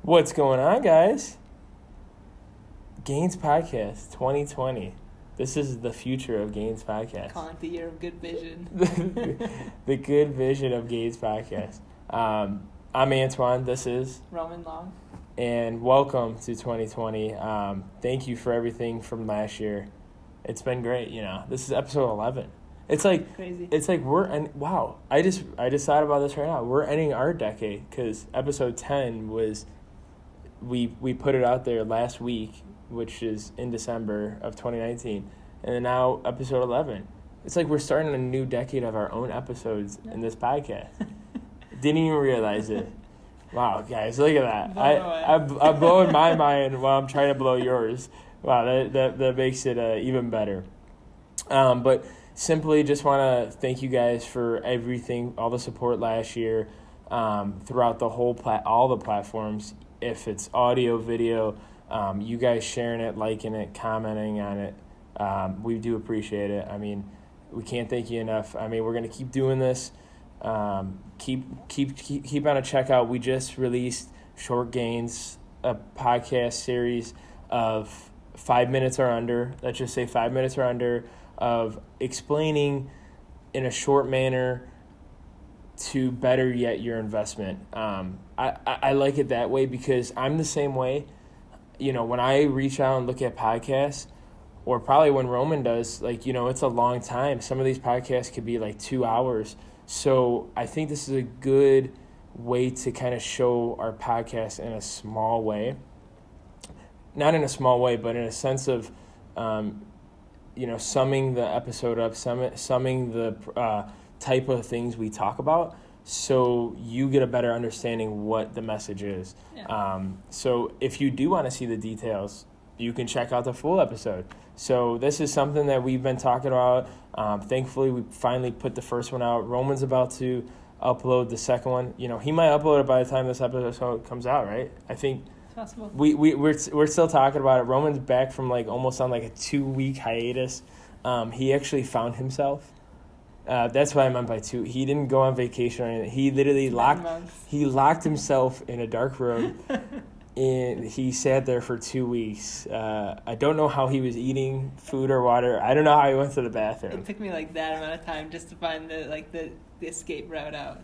What's going on, guys? Gainz Podcast 2020. This is the future of Gainz Podcast. Calling it the year of good vision. The good vision of Gainz Podcast. I'm Antoine. This is Roman Long. And welcome to 2020. Thank you for everything from last year. It's been great. This is episode 11. It's like crazy. It's like wow. I just thought about this right now. We're ending our decade because episode 10 was. We put it out there last week, which is in December of 2019, and then now episode 11. It's like we're starting a new decade of our own episodes in this podcast. Didn't even realize it. Wow, guys, look at that. I'm blowing my mind while I'm trying to blow yours. Wow, that makes it even better. But simply just want to thank you guys for everything, all the support last year, throughout the whole all the platforms. If it's audio, video, you guys sharing it, liking it, commenting on it, we do appreciate it. I mean, we can't thank you enough. I mean, we're gonna keep doing this. Keep on a checkout. We just released Short Gainz, a podcast series of 5 minutes or under. Let's just say 5 minutes or under of explaining in a short manner to better yet your investment. I like it that way because I'm the same way. When I reach out and look at podcasts, or probably when Roman does, it's a long time. Some of these podcasts could be like 2 hours. So I think this is a good way to kind of show our podcast in a small way. Not in a small way, but in a sense of, summing the episode up, summing the type of things we talk about, so you get a better understanding what the message is. Yeah. So if you do want to see the details, you can check out the full episode. So this is something that we've been talking about. Thankfully, we finally put the first one out. Roman's about to upload the second one. He might upload it by the time this episode comes out, right? I think it's possible. We're still talking about it. Roman's back from almost on a 2-week hiatus. He actually found himself. That's what I meant by 2. He didn't go on vacation or anything. He literally locked himself in a dark room, and he sat there for 2 weeks. I don't know how he was eating food or water. I don't know how he went to the bathroom. It took me that amount of time just to find the escape route out.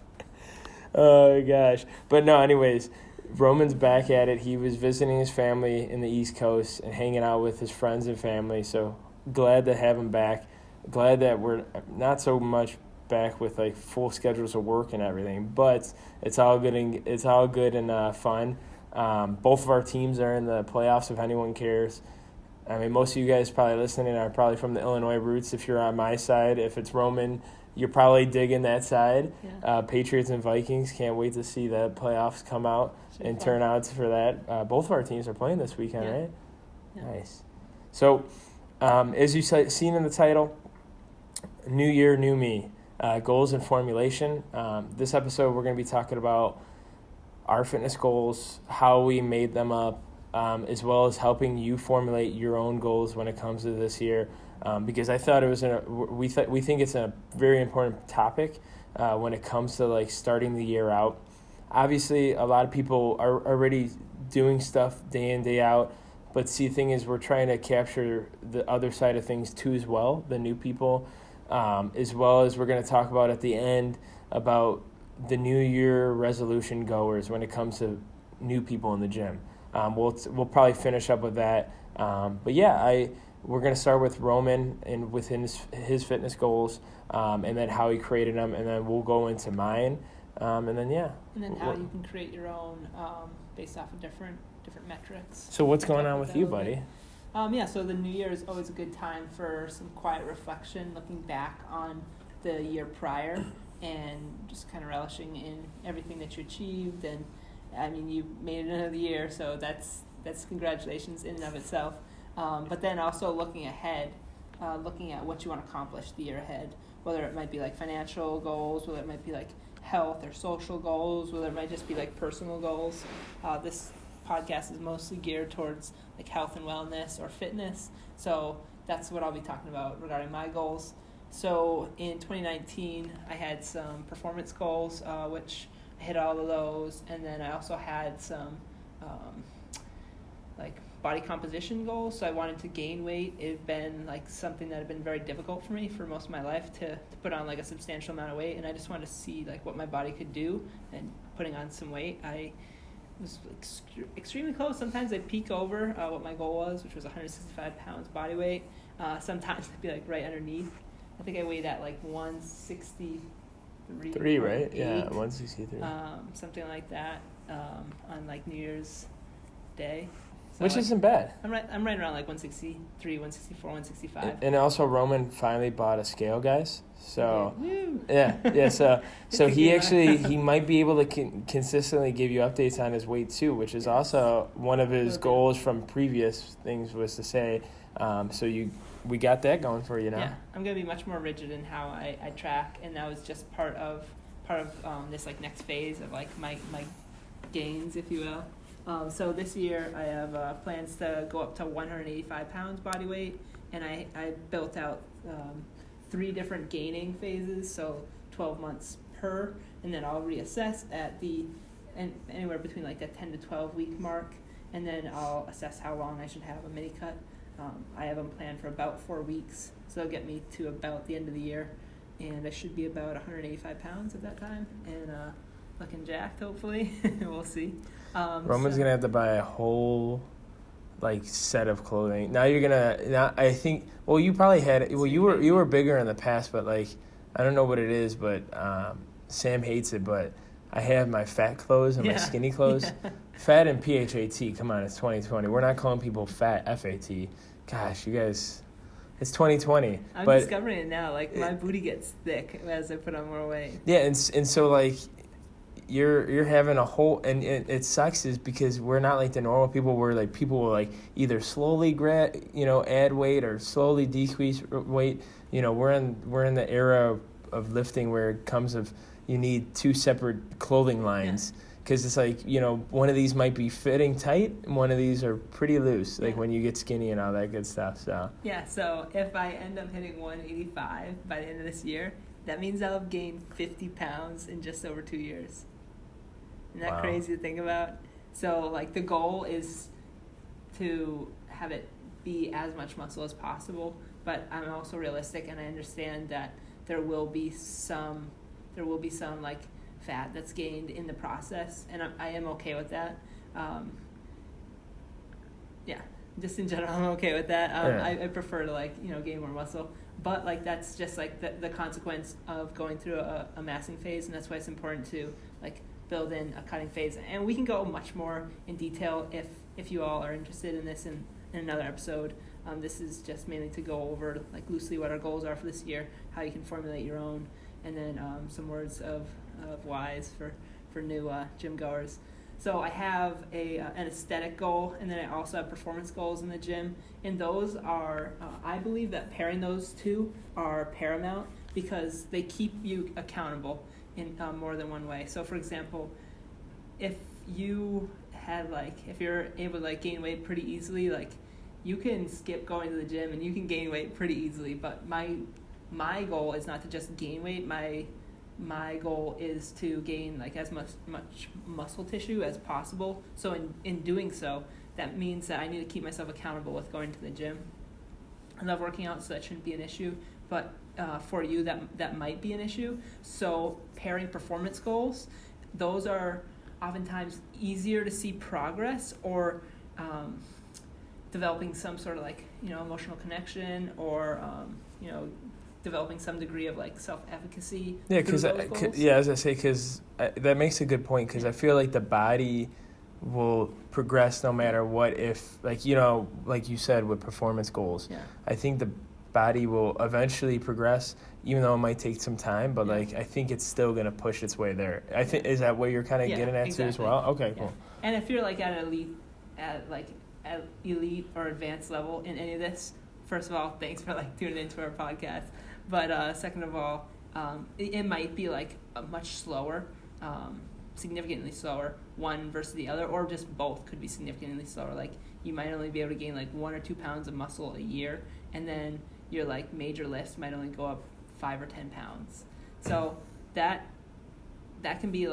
Oh gosh, but no. Anyways, Roman's back at it. He was visiting his family in the East Coast and hanging out with his friends and family. So glad to have him back. Glad that we're not so much back with full schedules of work and everything, but it's all good and fun. Both of our teams are in the playoffs if anyone cares. I mean, most of you guys probably listening are probably from the Illinois roots. If you're on my side, if it's Roman, you're probably digging that side. Yeah. Patriots and Vikings, can't wait to see the playoffs come out and turn out for that. Both of our teams are playing this weekend, yeah. Right? Yeah. Nice. So, as you seen in the title, New Year, New Me, goals and formulation. This episode, we're going to be talking about our fitness goals, how we made them up, as well as helping you formulate your own goals when it comes to this year. Because I thought it was we think it's a very important topic when it comes to starting the year out. Obviously, a lot of people are already doing stuff day in, day out. But see, the thing is, we're trying to capture the other side of things too as well, the new people, as well as we're going to talk about at the end about the New Year resolution goers when it comes to new people in the gym. We'll probably finish up with that. But yeah, we're going to start with Roman and within his fitness goals, and then how he created them, and then we'll go into mine, and then yeah. And then how you can create your own based off of different metrics. So what's going on with you, buddy? So the New Year is always a good time for some quiet reflection, looking back on the year prior and just kind of relishing in everything that you achieved. And I mean, you made it another year, so that's congratulations in and of itself. But then also looking ahead, looking at what you want to accomplish the year ahead, whether it might be financial goals, whether it might be health or social goals, whether it might just be personal goals. This podcast is mostly geared towards health and wellness or fitness, so that's what I'll be talking about regarding my goals. So in 2019, I had some performance goals, which I hit all of those, and then I also had some like body composition goals. So I wanted to gain weight. It had been like something that had been very difficult for me for most of my life to put on like a substantial amount of weight, and I just wanted to see like what my body could do. And putting on some weight, I was extremely close. Sometimes I'd peak over what my goal was, which was 165 pounds body weight. Sometimes I'd be like right underneath. I think I weighed at like 163. Right? Yeah, 163. Something like that on like New Year's Day. So Which like, isn't bad. I'm right around like 163, 164, 165. And also Roman finally bought a scale, guys. So Woo. yeah. So he might be able to consistently give you updates on his weight too, which is also one of his goals from previous things was to say. We got that going for you now. Yeah, I'm gonna be much more rigid in how I track, and that was just part of this like next phase of like my gains, if you will. So this year I have plans to go up to 185 pounds body weight, and I built out 3 different gaining phases, so 12 months per, and then I'll reassess at anywhere between like that 10 to 12 week mark, and then I'll assess how long I should have a mini cut. I have them planned for about 4 weeks, so it'll get me to about the end of the year, and I should be about 185 pounds at that time, and looking jacked, hopefully. We'll see. Roman's gonna have to buy a whole like set of clothing. Now you're gonna. Now I think. Well, you probably had. Well, you were bigger in the past, but like I don't know what it is, but Sam hates it. But I have my fat clothes and my skinny clothes. Yeah. Fat and PHAT. Come on, it's 2020. We're not calling people fat FAT. Gosh, you guys. It's 2020. I'm discovering it now. Like my booty gets thick as I put on more weight. Yeah, and so like. You're having a whole, and it sucks is because we're not like the normal people where like people will like either slowly add weight or slowly decrease weight. We're in the era of lifting where it comes of you need 2 separate clothing lines because it's like one of these might be fitting tight and one of these are pretty loose like when you get skinny and all that good stuff. So if I end up hitting 185 by the end of this year, that means I'll have gained 50 pounds in just over 2 years. Isn't that crazy to think about? So, like, the goal is to have it be as much muscle as possible, but I'm also realistic, and I understand that there will be some like fat that's gained in the process, and I am okay with that. Just in general, I'm okay with that. I prefer to gain more muscle, but like that's just like the consequence of going through a massing phase, and that's why it's important to like build in a cutting phase. And we can go much more in detail if you all are interested in this in another episode. This is just mainly to go over like loosely what our goals are for this year, how you can formulate your own, and then some words of wise for new gym goers. So I have an aesthetic goal, and then I also have performance goals in the gym. And those are, I believe that pairing those two are paramount because they keep you accountable in more than one way. So for example, if you're able to gain weight pretty easily, you can skip going to the gym and you can gain weight pretty easily. But my goal is not to just gain weight. My goal is to gain as much muscle tissue as possible. So in doing so, that means that I need to keep myself accountable with going to the gym. I love working out, so that shouldn't be an issue. But for you, that might be an issue. So pairing performance goals, those are oftentimes easier to see progress or developing some sort of emotional connection or developing some degree of self-efficacy. Yeah, because as I say, because that makes a good point. Because I feel like the body will progress no matter what. If like you said with performance goals, I think the body will eventually progress, even though it might take some time. But I think it's still gonna push its way there. I think is that what you're kind of getting at too as well? Okay, cool. And if you're at elite or advanced level in any of this, first of all, thanks for tuning into our podcast. But second of all, it might be a much slower, significantly slower one versus the other, or just both could be significantly slower. You might only be able to gain 1 or 2 pounds of muscle a year, and then your major lifts might only go up 5 or 10 pounds. So that can be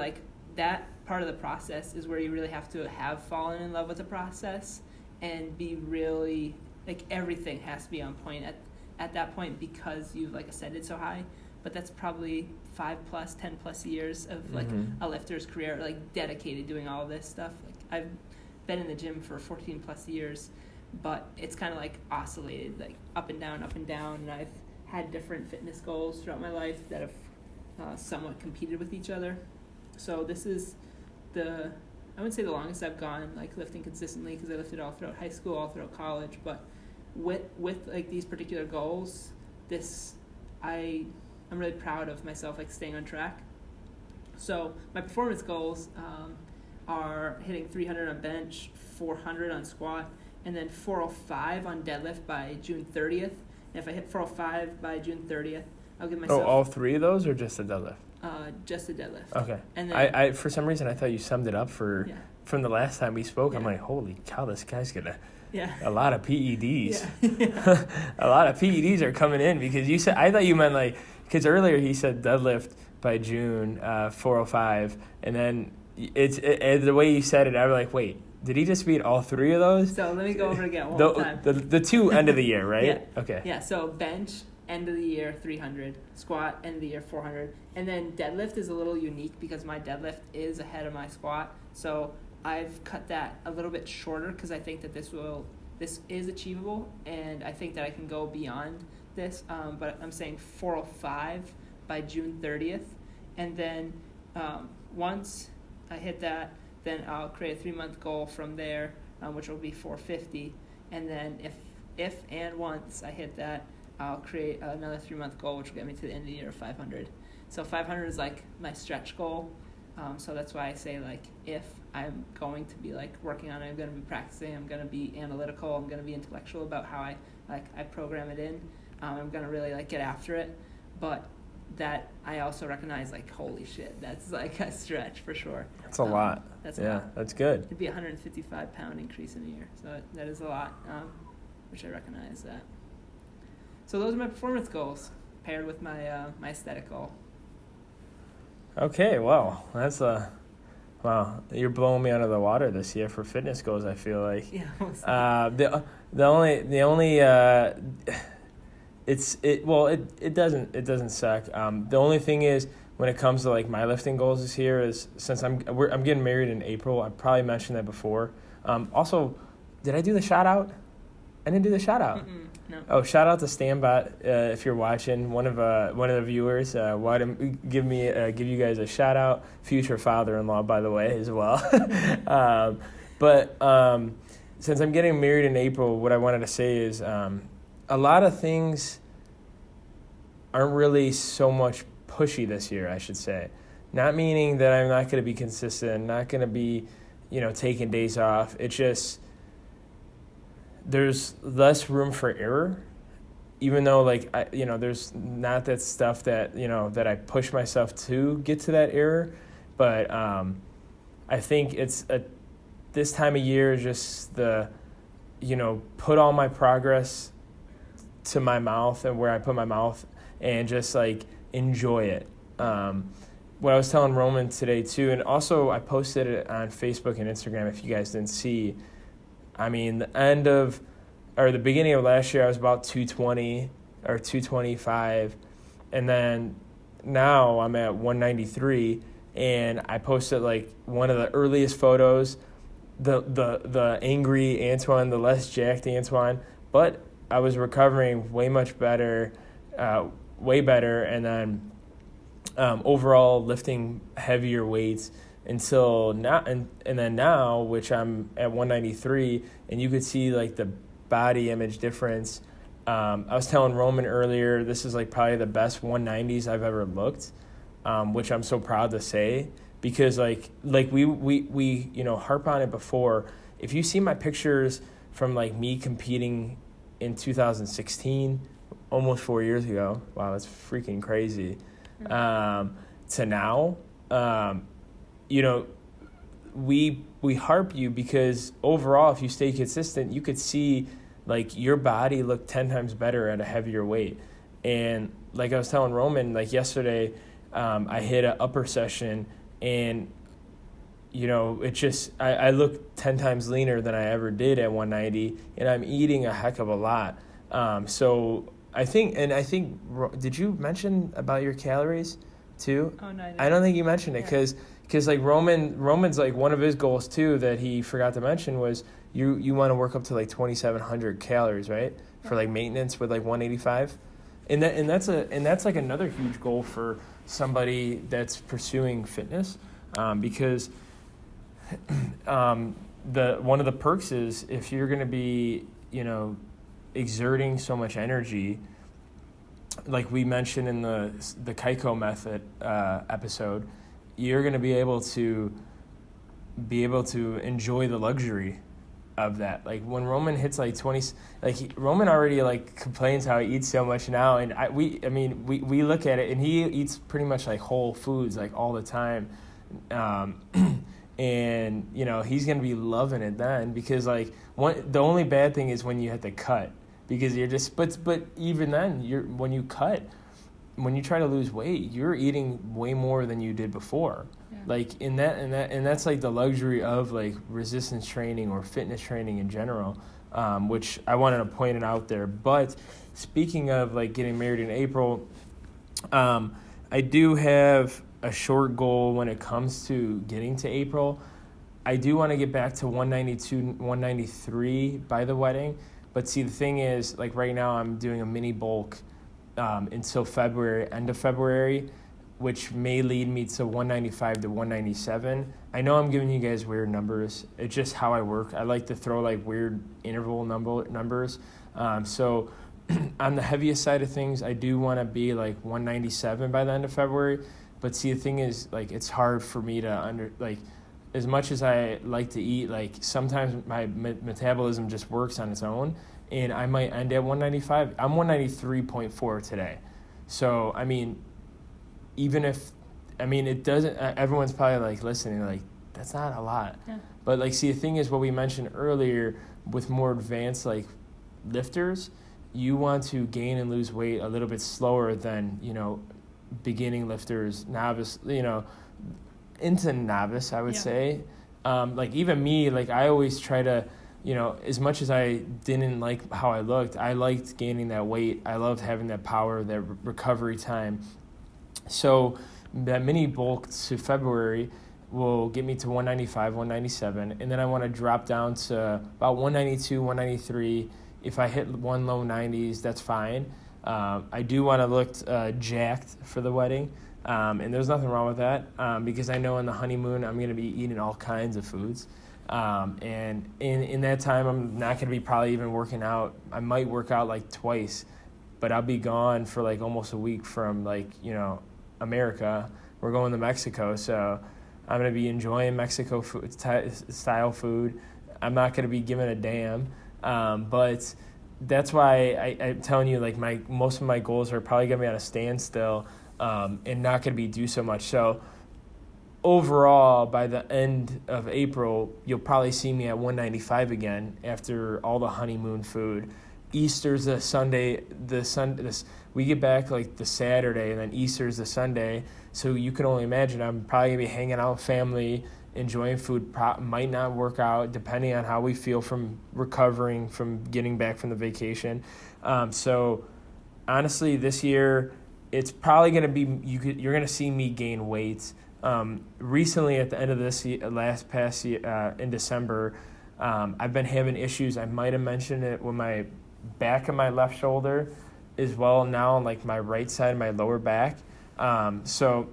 that part of the process is where you really have to have fallen in love with the process and be really, like, everything has to be on point at that point because you've, like, ascended so high. But that's probably 5+, 10+ years of, like, a lifter's career, like, dedicated doing all of this stuff. Like, I've been in the gym for 14+ years, but it's kind of, like, oscillated, like, up and down, and I've had different fitness goals throughout my life that have somewhat competed with each other. So this is I wouldn't say the longest I've gone, like, lifting consistently, because I lifted all throughout high school, all throughout college, but with like, these particular goals, I'm really proud of myself, like, staying on track. So my performance goals are hitting 300 on bench, 400 on squat, and then 405 on deadlift by June 30th. And if I hit 405 by June 30th, I'll give myself... Oh, all three of those, or just the deadlift? Just the deadlift. Okay. And then, I for some reason, I thought you summed it up from the last time we spoke. Yeah. I'm like, holy cow, this guy's going to... Yeah. A lot of PEDs. Yeah. A lot of PEDs are coming in, because you said... I thought you meant, like... Because earlier he said deadlift by June, 405, and then the way you said it, I was like, wait, did he just beat all three of those? So let me go over it again one more time. The two end of the year, right? Yeah. Okay. Yeah, so bench, end of the year, 300. Squat, end of the year, 400. And then deadlift is a little unique because my deadlift is ahead of my squat. So I've cut that a little bit shorter because I think that this is achievable, and I think that I can go beyond this. But I'm saying 405 by June 30th. And then once I hit that, then I'll create a 3-month goal from there, which will be 450. And then if and once I hit that, I'll create another 3-month goal, which will get me to the end of the year of 500. So 500 is, like, my stretch goal. So that's why I say, like, if I'm going to be, like, working on it, I'm going to be practicing, I'm going to be analytical, I'm going to be intellectual about how I program it in. I'm going to really, like, get after it. But that I also recognize, like, holy shit, that's, like, a stretch for sure. That's a lot. That's a lot. That's good. It'd be a 155-pound increase in a year. So that is a lot, which I recognize that. So those are my performance goals paired with my my aesthetic goal. Okay, well, that's wow. You're blowing me out of the water this year for fitness goals, I feel like. Yeah. The only it doesn't suck. The only thing is, when it comes to, like, my lifting goals this year, is since I'm getting married in April. I probably mentioned that before. Also, did I do the shout out? I didn't do the shout out. No. Oh, shout out to Stanbot if you're watching. One of the viewers wanted to give you guys a shout out. Future father-in-law, by the way, as well. But since I'm getting married in April, what I wanted to say is a lot of things aren't really so much pushy this year, I should say. Not meaning that I'm not going to be consistent, not going to be, taking days off. It's just there's less room for error, even though, like, there's not that stuff that, that I push myself to get to that error. But I think it's this time of year, just put all my progress to my mouth and where I put my mouth, and just, like, enjoy it. What I was telling Roman today too, and also I posted it on Facebook and Instagram if you guys didn't see. I mean, the beginning of last year, I was about 220 or 225, and then now I'm at 193, and I posted, like, one of the earliest photos, the angry Antoine, the less jacked Antoine, but I was recovering way better, and then overall lifting heavier weights until now, and then now, which I'm at 193, and you could see, like, the body image difference. I was telling Roman earlier, this is, like, probably the best 190s I've ever looked, which I'm so proud to say, because like we harp on it before. If you see my pictures from, like, me competing in 2016, almost 4 years ago, wow, that's freaking crazy, to now, we harp you because overall, if you stay consistent, you could see, like, your body look 10 times better at a heavier weight. And like I was telling Roman, like, yesterday, I hit an upper session, and it just, I look 10 times leaner than I ever did at 190, and I'm eating a heck of a lot. So I think, did you mention about your calories too? Oh, no, I don't think you mentioned it because like Roman's like one of his goals too that he forgot to mention was you want to work up to like 2,700 calories, right? For like maintenance with like 185. And that's like another huge goal for somebody that's pursuing fitness, because one of the perks is if you're going to be, exerting so much energy, like we mentioned in the Kaiko method episode, you're going to be able to enjoy the luxury of that. Like when Roman hits like 20, Roman already like complains how he eats so much now, and we look at it and he eats pretty much like whole foods like all the time, and he's gonna be loving it then, because like the only bad thing is when you have to cut, because you're just but even then when you try to lose weight, you're eating way more than you did before. Yeah. Like and that's like the luxury of like resistance training or fitness training in general, which I wanted to point it out there. But speaking of like getting married in April, I do have a short goal when it comes to getting to April. I do want to get back to 192, 193 by the wedding. But see, the thing is, like right now I'm doing a mini bulk until February, end of February, which may lead me to 195 to 197. I know I'm giving you guys weird numbers. It's just how I work. I like to throw like weird interval numbers. So on the heaviest side of things, I do want to be like 197 by the end of February. But see, the thing is, like, it's hard for me to as much as I like to eat, like sometimes my metabolism just works on its own, and I might end at 195. I'm 193.4 today. So, it doesn't, everyone's probably like listening, like, that's not a lot. Yeah. But like, see, the thing is what we mentioned earlier with more advanced like lifters, you want to gain and lose weight a little bit slower than, beginning lifters, novice, into novice, I would say. Like even me, like I always try to, as much as I didn't like how I looked, I liked gaining that weight. I loved having that power, that recovery time. So that mini bulk to February will get me to 195, 197. And then I want to drop down to about 192, 193. If I hit one low 90s, that's fine. I do want to look jacked for the wedding. And there's nothing wrong with that, because I know on the honeymoon I'm going to be eating all kinds of foods. And in that time, I'm not going to be probably even working out. I might work out like twice, but I'll be gone for like almost a week from like, America. We're going to Mexico, so I'm going to be enjoying Mexico food, style food. I'm not going to be giving a damn. But that's why I'm telling you, like most of my goals are probably going to be on a standstill, and not going to be do so much. So overall, by the end of April, you'll probably see me at 195 again after all the honeymoon food. Easter's the Sunday. We get back like the Saturday, and then Easter's the Sunday. So you can only imagine I'm probably going to be hanging out with family, enjoying food, might not work out depending on how we feel from recovering from getting back from the vacation. So honestly, this year, it's probably going to be, you're going to see me gain weight. Recently, at the end of this past year, in December, I've been having issues. I might have mentioned it with my back of my left shoulder as well now on like my right side, my lower back. So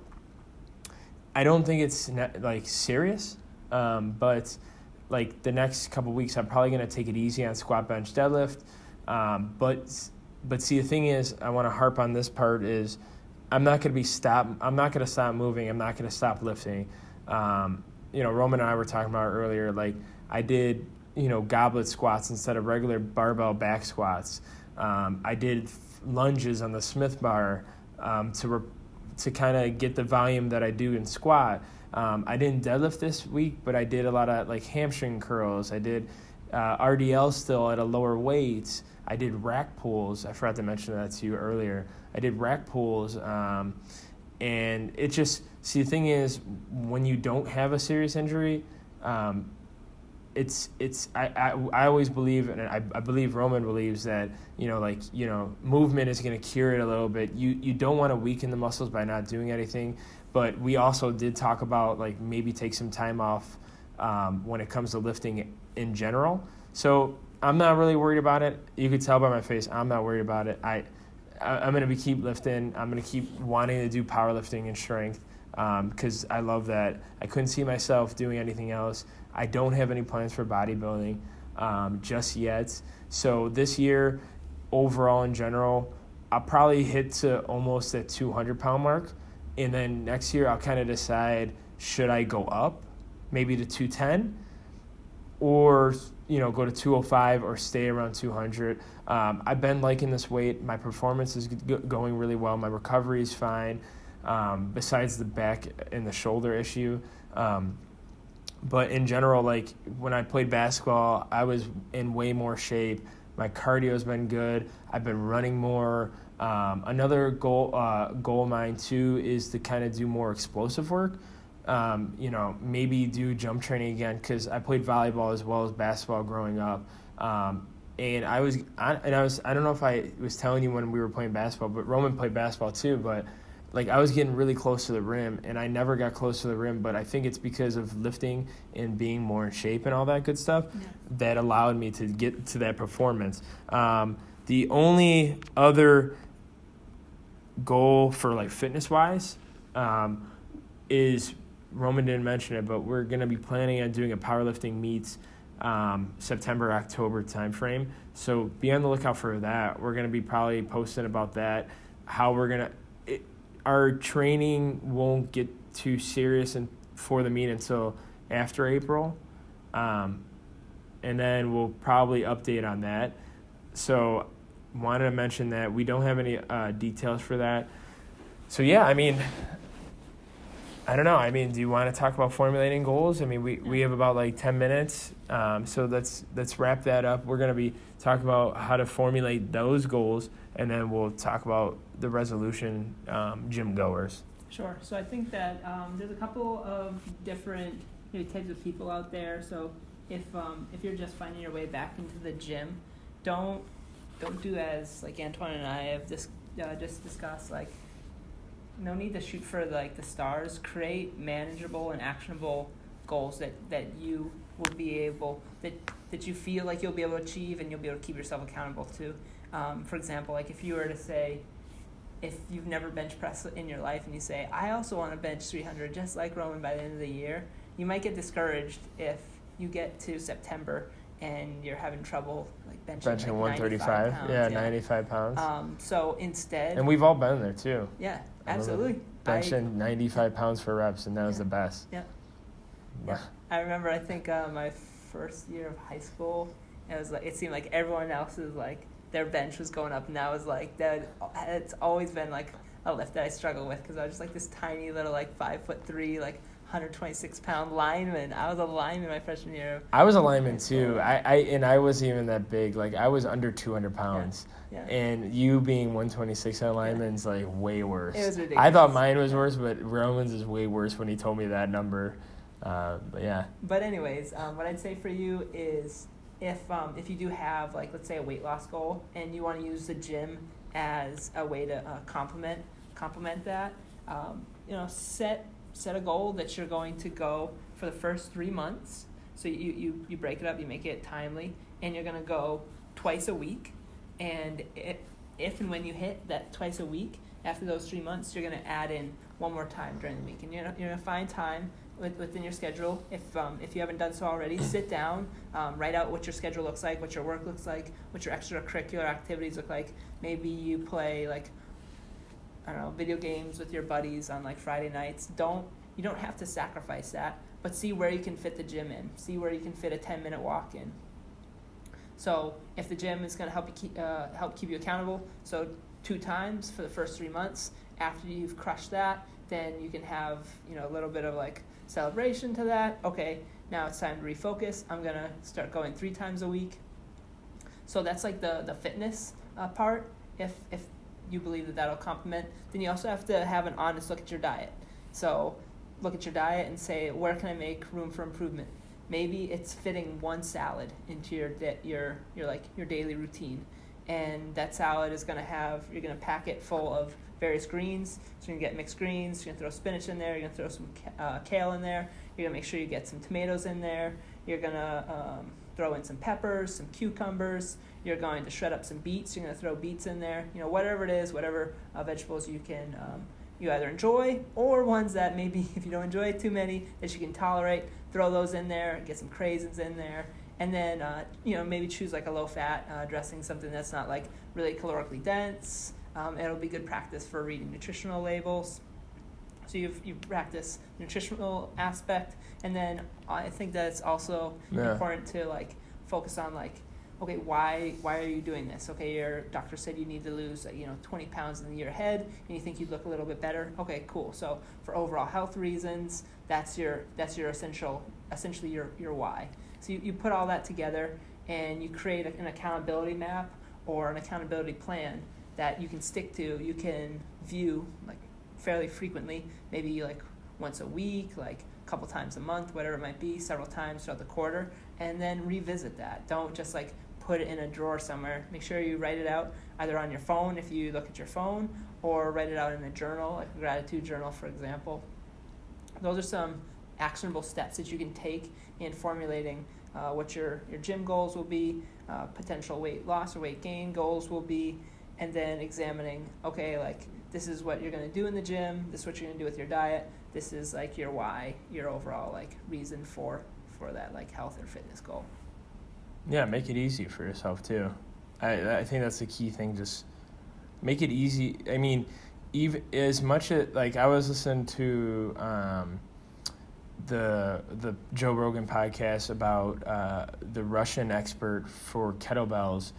I don't think it's like serious, but like the next couple weeks, I'm probably going to take it easy on squat, bench, deadlift. But see, the thing is, I want to harp on this part is I'm not going to stop moving. I'm not going to stop lifting. Roman and I were talking about earlier, like I did, goblet squats instead of regular barbell back squats. I did lunges on the Smith bar to kind of get the volume that I do in squat. I didn't deadlift this week, but I did a lot of like hamstring curls. I did RDL still at a lower weight. I did rack pulls. I forgot to mention that to you earlier. I did rack pulls, and it just, See, the thing is, when you don't have a serious injury, I always believe, and I believe Roman believes that, movement is going to cure it a little bit. You don't want to weaken the muscles by not doing anything, but we also did talk about like maybe take some time off when it comes to lifting in general. So I'm not really worried about it. You could tell by my face, I'm not worried about it. I'm going to keep lifting. I'm going to keep wanting to do powerlifting and strength because I love that. I couldn't see myself doing anything else. I don't have any plans for bodybuilding just yet. So this year, overall in general, I'll probably hit to almost that 200-pound mark. And then next year, I'll kind of decide, should I go up maybe to 210 or, go to 205 or stay around 200. I've been liking this weight. My performance is going really well. My recovery is fine, besides the back and the shoulder issue. But in general, like when I played basketball, I was in way more shape. My cardio has been good. I've been running more. Another goal of mine too is to kind of do more explosive work. Maybe do jump training again because I played volleyball as well as basketball growing up. And I don't know if I was telling you when we were playing basketball, but Roman played basketball too. But like I was getting really close to the rim, and I never got close to the rim. But I think it's because of lifting and being more in shape and all that good stuff that allowed me to get to that performance. The only other goal for like fitness wise is, Roman didn't mention it, but we're going to be planning on doing a powerlifting meet September, October timeframe. So be on the lookout for that. We're going to be probably posting about that, how we're going to our training won't get too serious for the meet until after April. And then we'll probably update on that. So wanted to mention that we don't have any details for that. So yeah, I mean, I don't know. I mean, do you want to talk about formulating goals? I mean, we have about like 10 minutes. So let's wrap that up. We're going to be talking about how to formulate those goals, and then we'll talk about the resolution gym goers. Sure. So I think that there's a couple of different types of people out there. So if you're just finding your way back into the gym, don't do as like Antoine and I have just discussed, like, no need to shoot for like the stars. Create manageable and actionable goals that you will be able, that you feel like you'll be able to achieve and you'll be able to keep yourself accountable to. For example, like if you were to say, if you've never bench pressed in your life and you say, I also want to bench 300 just like Roman by the end of the year, you might get discouraged if you get to September and you're having trouble like benching 135 pounds, 95 pounds. So instead, and we've all been there too. Yeah, absolutely. Benching 95 pounds for reps, and that was the best. Yeah. I remember, I think my first year of high school, it seemed like everyone else's like their bench was going up, and that was like that. It's always been like a lift that I struggle with because I was just like this tiny little like 5'3" like 126-pound lineman. I was a lineman my freshman year. I was a lineman too. I wasn't even that big. Like I was under 200 pounds. Yeah. And you being 126 on lineman's like way worse. It was ridiculous. I thought mine was worse, but Roman's is way worse when he told me that number. But yeah. But anyways, what I'd say for you is if you do have like, let's say, a weight loss goal and you want to use the gym as a way to complement that, set a goal that you're going to go for the first 3 months. So you break it up, you make it timely, and you're going to go twice a week. And if and when you hit that twice a week, after those 3 months, you're going to add in one more time during the week. And you're going to find time within your schedule. If you haven't done so already, sit down, write out what your schedule looks like, what your work looks like, what your extracurricular activities look like. Maybe you play like, I don't know, video games with your buddies on like Friday nights. You don't have to sacrifice that, but see where you can fit the gym in. See where you can fit a 10-minute walk in. So if the gym is going to help keep you accountable, so 2 times for the first 3 months. After you've crushed that, then you can have a little bit of like celebration to that. Okay, now it's time to refocus. I'm going to start going 3 times a week. So that's like the fitness part. If you believe that that'll complement, then you also have to have an honest look at your diet. So look at your diet and say, where can I make room for improvement? Maybe it's fitting one salad into your daily routine, and that salad is going to have, you're going to pack it full of various greens. So you're going to get mixed greens, you're going to throw spinach in there, you're going to throw some kale in there, you're going to make sure you get some tomatoes in there, you're going to throw in some peppers, some cucumbers, you're going to shred up some beets, you're going to throw beets in there, whatever it is, whatever vegetables you can you either enjoy, or ones that maybe if you don't enjoy too many that you can tolerate, throw those in there, get some craisins in there, and then maybe choose like a low-fat dressing, something that's not like really calorically dense. It'll be good practice for reading nutritional labels. So you practice nutritional aspect, and then I think that it's also important to like focus on like, okay, why are you doing this? Okay, your doctor said you need to lose 20 pounds in the year ahead, and you think you'd look a little bit better. Okay, cool. So for overall health reasons, that's your essentially your why. So you put all that together, and you create an accountability map or an accountability plan that you can stick to. You can view like fairly frequently, maybe like once a week, like a couple times a month, whatever it might be, several times throughout the quarter, and then revisit that. Don't just like put it in a drawer somewhere. Make sure you write it out either on your phone if you look at your phone, or write it out in a journal, like a gratitude journal, for example. Those are some actionable steps that you can take in formulating what your gym goals will be, potential weight loss or weight gain goals will be, and then examining, okay, like this is what you're going to do in the gym, this is what you're going to do with your diet, this is like your why, your overall like reason for that like health or fitness goal. Yeah, make it easy for yourself too. I think that's the key thing. Just make it easy. I mean, even as much as like I was listening to the Joe Rogan podcast about the Russian expert for kettlebells.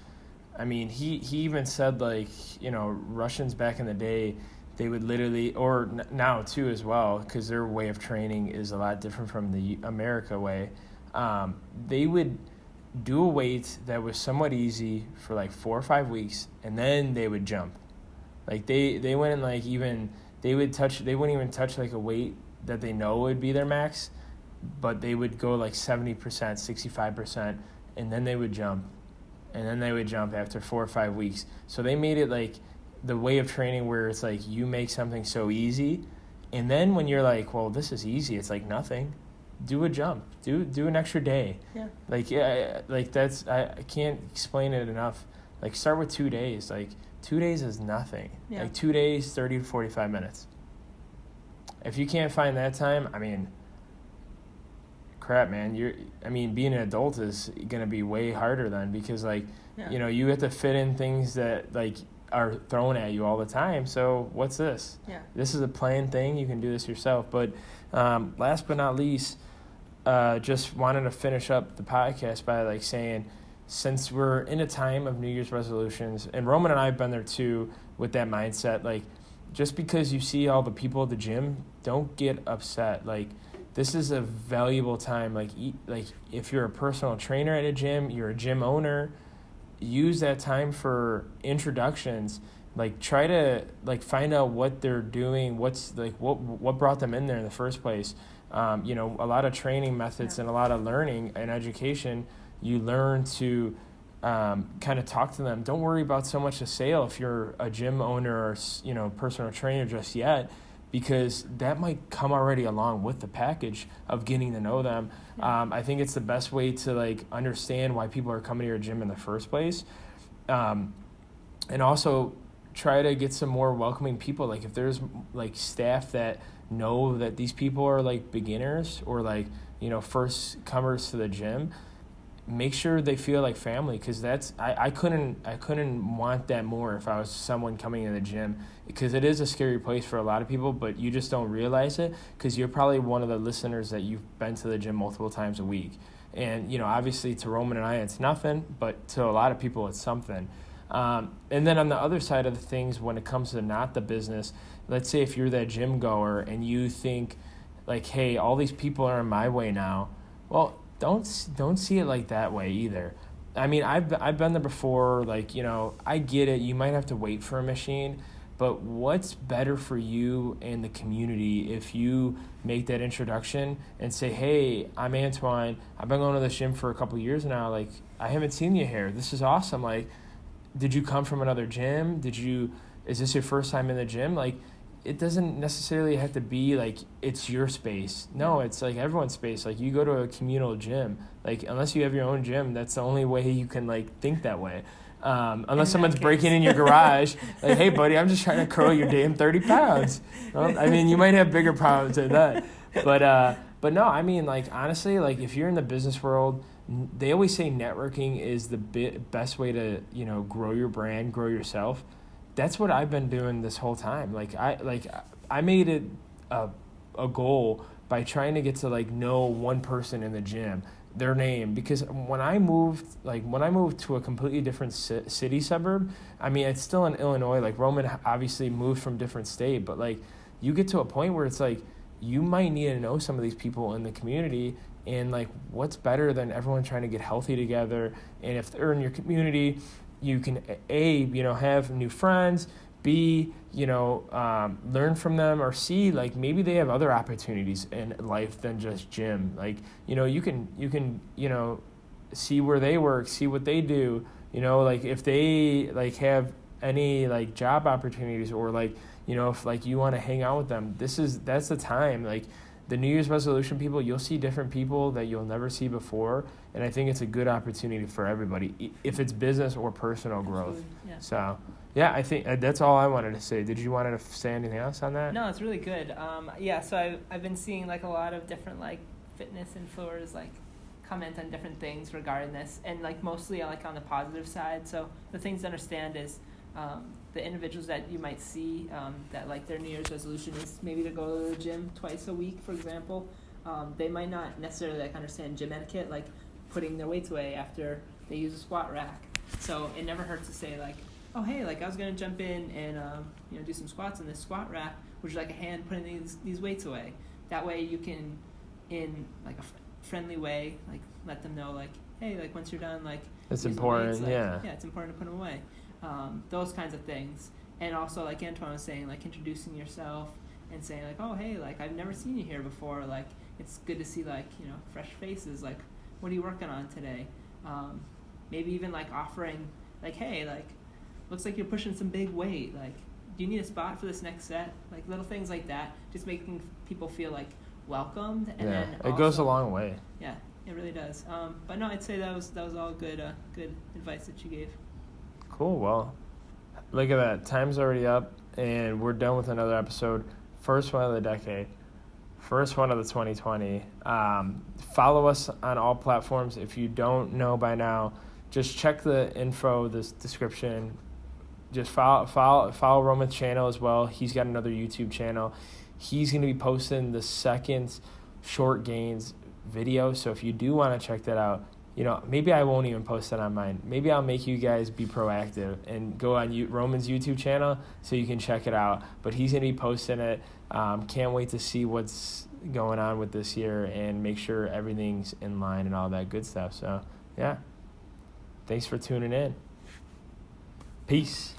I mean, he even said like, Russians back in the day, they would literally, or now too as well, because their way of training is a lot different from the America way. They would do a weight that was somewhat easy for like 4 or 5 weeks, and then they would jump. Like they wouldn't like even, they wouldn't even touch like a weight that they know would be their max, but they would go like 70%, 65%, and then they would jump. And then they would jump after 4 or 5 weeks. So they made it like the way of training where it's like you make something so easy, and then when you're like, well, this is easy, it's like nothing. Do a jump. Do an extra day. Yeah. Like that's I can't explain it enough. Like start with 2 days. Like 2 days is nothing. Yeah. Like 2 days, 30 to 45 minutes. If you can't find that time, I mean, crap, man. Being an adult is gonna be way harder then, because like, you have to fit in things that like are thrown at you all the time. So what's this? Yeah. This is a planned thing. You can do this yourself. But last but not least, just wanted to finish up the podcast by like saying, since we're in a time of New Year's resolutions, and Roman and I have been there too with that mindset, like just because you see all the people at the gym, don't get upset. Like this is a valuable time. Like if you're a personal trainer at a gym, you're a gym owner, use that time for introductions. Like try to like find out what they're doing, what's like what brought them in there in the first place. A lot of training methods and a lot of learning and education, you learn to kind of talk to them. Don't worry about so much the sale if you're a gym owner or personal trainer just yet, because that might come already along with the package of getting to know them. I think it's the best way to like understand why people are coming to your gym in the first place, and also try to get some more welcoming people. Like if there's like staff that know that these people are like beginners or like first comers to the gym, make sure they feel like family, because that's I couldn't want that more if I was someone coming in the gym, because it is a scary place for a lot of people, but you just don't realize it because you're probably one of the listeners that you've been to the gym multiple times a week. And obviously to Roman and I it's nothing, but to a lot of people it's something. And then on the other side of the things, when it comes to not the business, let's say if you're that gym goer and you think like, hey, all these people are in my way now, well, don't see it like that way either. I mean, I've been there before. Like, I get it. You might have to wait for a machine, but what's better for you and the community if you make that introduction and say, hey, I'm Antoine. I've been going to this gym for a couple of years now. Like, I haven't seen you here. This is awesome. Like, did you come from another gym? Is this your first time in the gym? Like, it doesn't necessarily have to be like it's your space. No, it's like everyone's space. Like, you go to a communal gym. Like, unless you have your own gym, that's the only way you can like think that way. Unless someone's breaking in your garage, like, hey, buddy, I'm just trying to curl your damn 30 pounds. Well, I mean, you might have bigger problems than that. But no, I mean, like, honestly, like, if you're in the business world, they always say networking is the best way to, grow your brand, grow yourself. That's what I've been doing this whole time. I made it a goal by trying to get to, like, know one person in the gym, their name, because when I moved to a completely different city suburb, I mean, it's still in Illinois. Like, Roman obviously moved from different state, but like, you get to a point where it's like you might need to know some of these people in the community, and like, what's better than everyone trying to get healthy together? And if they're in your community, you can have new friends, B, learn from them, or C, like, maybe they have other opportunities in life than just gym. Like, you can see where they work, see what they do, like, if they like have any like job opportunities, or like, if like you want to hang out with them, that's the time. Like, the New Year's resolution people, you'll see different people that you'll never see before, and I think it's a good opportunity for everybody, if it's business or personal growth. Yeah. So, yeah, I think that's all I wanted to say. Did you want to say anything else on that? No, it's really good. So I've been seeing like a lot of different like fitness influencers like comment on different things regarding this, and like mostly like on the positive side. So the things to understand is the individuals that you might see that like their New Year's resolution is maybe to go to the gym twice a week, for example. They might not necessarily like understand gym etiquette, like putting their weights away after they use a squat rack. So it never hurts to say like, oh, hey, like I was going to jump in and do some squats in this squat rack, which is like a hand putting these weights away. That way you can, in like a friendly way, like let them know like, hey, like once you're done, like it's important, weights, like, yeah, it's important to put them away. Those kinds of things. And also, like Antoine was saying, like introducing yourself and saying like, oh, hey, like I've never seen you here before. Like, it's good to see like, fresh faces. Like, what are you working on today? Maybe even like offering like, hey, like, looks like you're pushing some big weight. Like, do you need a spot for this next set? Like, little things like that, just making people feel like welcomed. And then it also, goes a long way. Yeah, it really does. But no, I'd say that was all good advice that you gave. Cool. Well, look at that. Time's already up, and we're done with another episode. First one of the decade. First one of the 2020. Follow us on all platforms. If you don't know by now, just check the info, this description. Just follow Roman's channel as well. He's got another YouTube channel. He's going to be posting the second short Gainz video. So if you do want to check that out, maybe I won't even post it on mine. Maybe I'll make you guys be proactive and go on Roman's YouTube channel so you can check it out. But he's going to be posting it. Can't wait to see what's going on with this year and make sure everything's in line and all that good stuff. So, yeah. Thanks for tuning in. Peace.